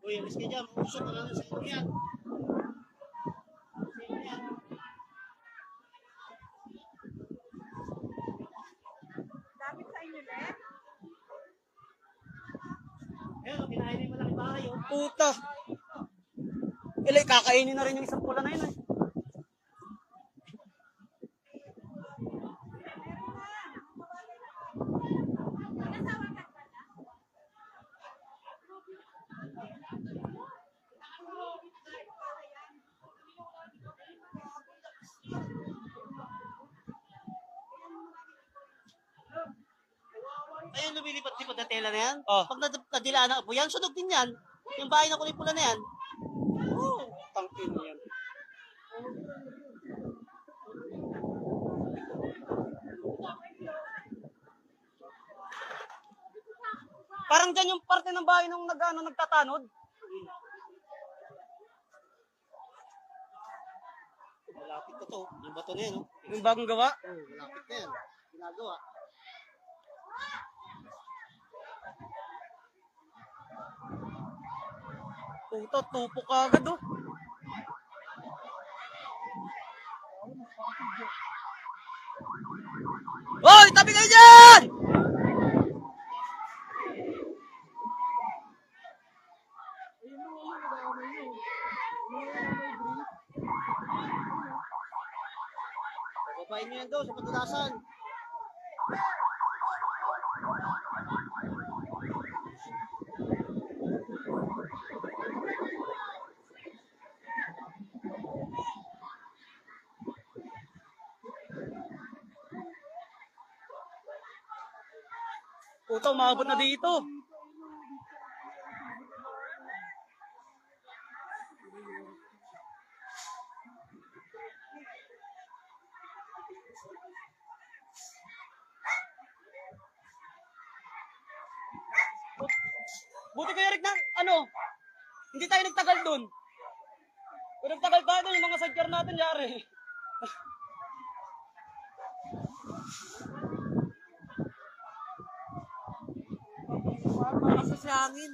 Uy, alis ka dyan. Usok na lang sa inyo yan. Dapit sa inyo, Le? Ayun, kinain na yung malaking bahay. Oh. Puta. Ilay, kakainin na rin yung isang pula na yun eh. Ayun, lumilipat-lipat na tela na yan. Oh. Pag nadilaan na po yan, sunog din yan. Yung bahay na kulay pula na yan. Oh, tangkin yan. Parang dyan yung parte ng bahay nung nagtatanod. Malapit na to. Yung bato na yan, oh. Yung bagong gawa. Oh, malapit na yan. Ginagawa. Puta, tupo ka agad oh. Hoy, tabi kayo dyan! Bababain nyo yan daw sa patulasan. Puta, umabot na dito. Buti kayo Rick na, hindi tayo nagtagal dun. Kung nagtagal tayo, yung mga sadyar natin yari. Malakas sa hangin.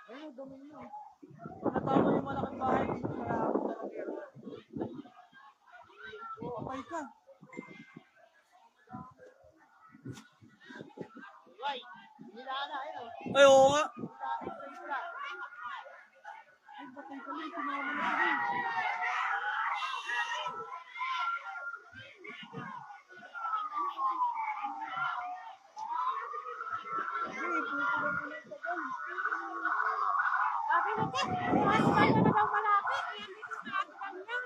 Ayun, dumi nyo. Natama yung malaking bahay dito na ako talaga. Kapay ka. Uy, nilaan na. Ayun, oh. Ay, oo nga. Ay, batay ka lang. Sinama na rin. Sabi na ka, mas tayo na daw malapit. Ayan dito sa atin niya.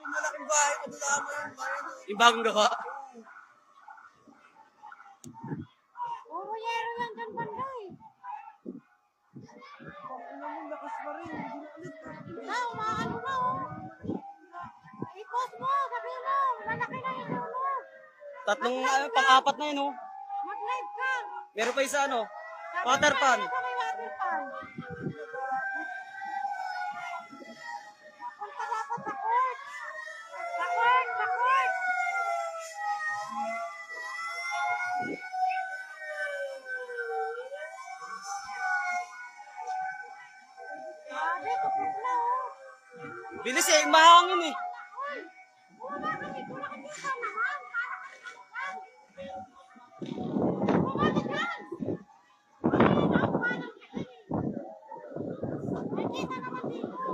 Yung malaking bahay, madulama yung bayan. Yung bagong gawa. Puro yero yan dyan banda eh. Ano mo, lakas pa rin. Na, umaano na oh. I-post mo, sabihin mo, lalaki na yung ulo. Tatlong, pang-apat na yun, oh. Mag-live ka. Meron pa isa, Sabi water mo, pan. ano ka may water pan? Punta dapat sa court. Sa court, sa court. Grabe, kapit na oh. Bilis eh, mahangin eh. Wala kami, wala kami dito naman. Bumalik yan. May kita naman dito.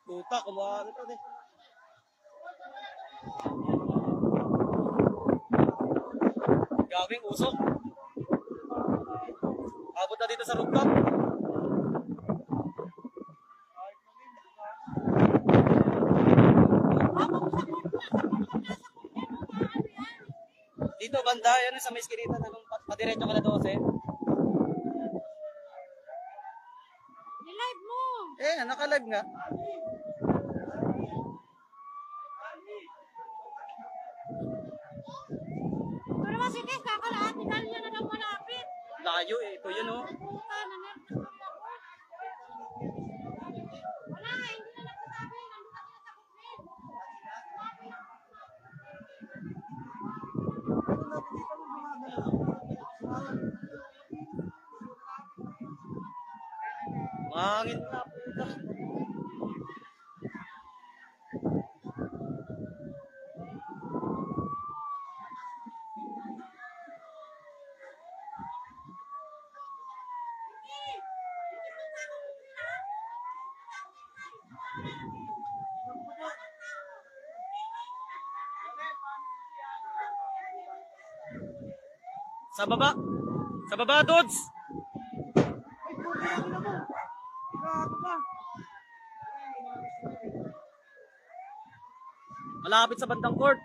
Puta, kumuha ito eh. Gawing usok. Abot na dito sa rooftop. yan sa may skirita na nung padiretso ka na 12. Nilive mo. Naka-live nga. Ito naman si Tess, kakalaati ka niya na daw malapit. Layo eh. Ito yun oh. Puta, na-nervous kami ako. Wala, hindi na nagsasabi. Nandun ako sa bukid. Mahangin na. Puta. Sa baba. Sa baba, Dods. Malapit sa bandang court.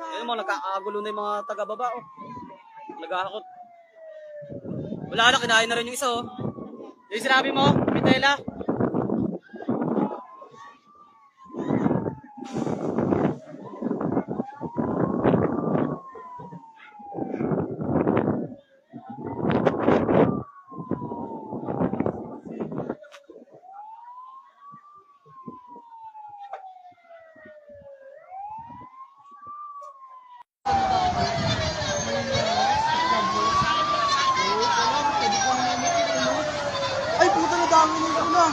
Ayun mo, nagkakagulo na yung mga taga-baba. Oh. Nagkakakot. Wala na, kinain na rin yung isa. Oh. Yung sinabi mo, Pitela. Ay, puta na dami nito na.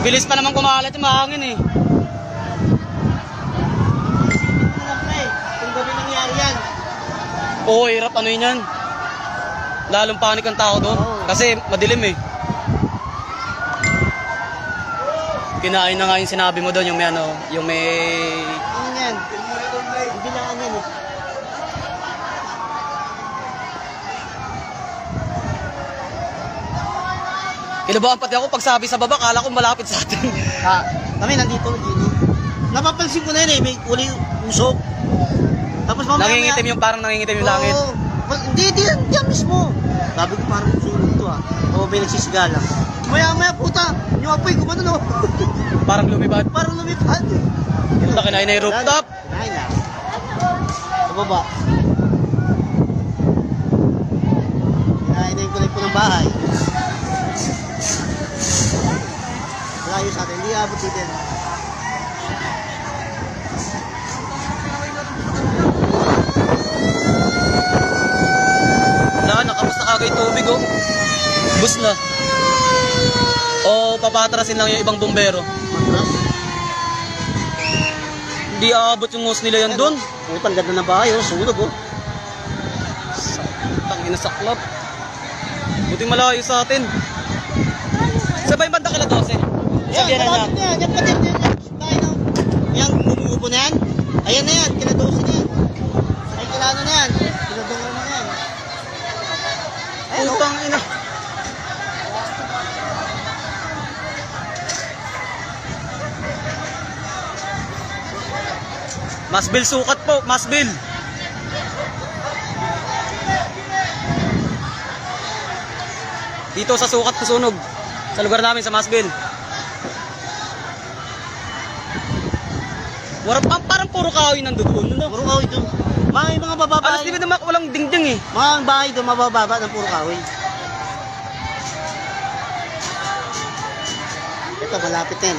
Bilis pa naman kumalat yung mahangin eh. Kung gabi nangyari yan. Oo, hirap ano yun yan. Lalong panik ang tao doon. Kasi madilim eh. Kinain na nga yung sinabi mo doon, yung may ano, yung may... Ano yan? Ang bilaan yan eh. Kinabahan pati ako pag sabi sa baba, kala ko malapit sa atin. Kami nandito, Gino. Napapansin ko na yun eh, may uli usok. Tapos mamaya... Nangingitim yung, parang nangingitim yung langit. Oo. Hindi yan mismo. Sabi ko parang sunog to ah. O may nagsisigalang. Maya puta, yung apoy gumano no. Parang lumipad. Parang lumipad. Puta, kinain na yung rooftop. Kinain na. Sa baba. Kinain na yung kulay po ng bahay. Layo sa atin, hindi abot dito. Wala, nakabas na kagay tubig oh. Bus na. O papatrasin lang yung ibang bombero. Matras. Hindi aabot yung hose nila yan doon. Putang ganda na bahay oh, sunog oh. Tangina saklap. Buti malayo sa atin. Sabay banda kila 12. Sabihan na niya. Yan, yan patid yan. Tayo ng... Yan, umuupo na yan. Ayan na yan, kinadosin na yan. Ay, kilano na yan. Kinadungan na yan. Ayun, Putang ina. Masbil sukat po, Masbil. Dito sa sukat na sunog. Sa lugar namin, sa Masbel. Parang puro kahoy nandoon. Ano? Puro kahoy doon. May mga bababae. Alas di ba naman walang dingding eh. Mga bahay doon, mabababa ng puro kahoy. Ito, malapit na yan.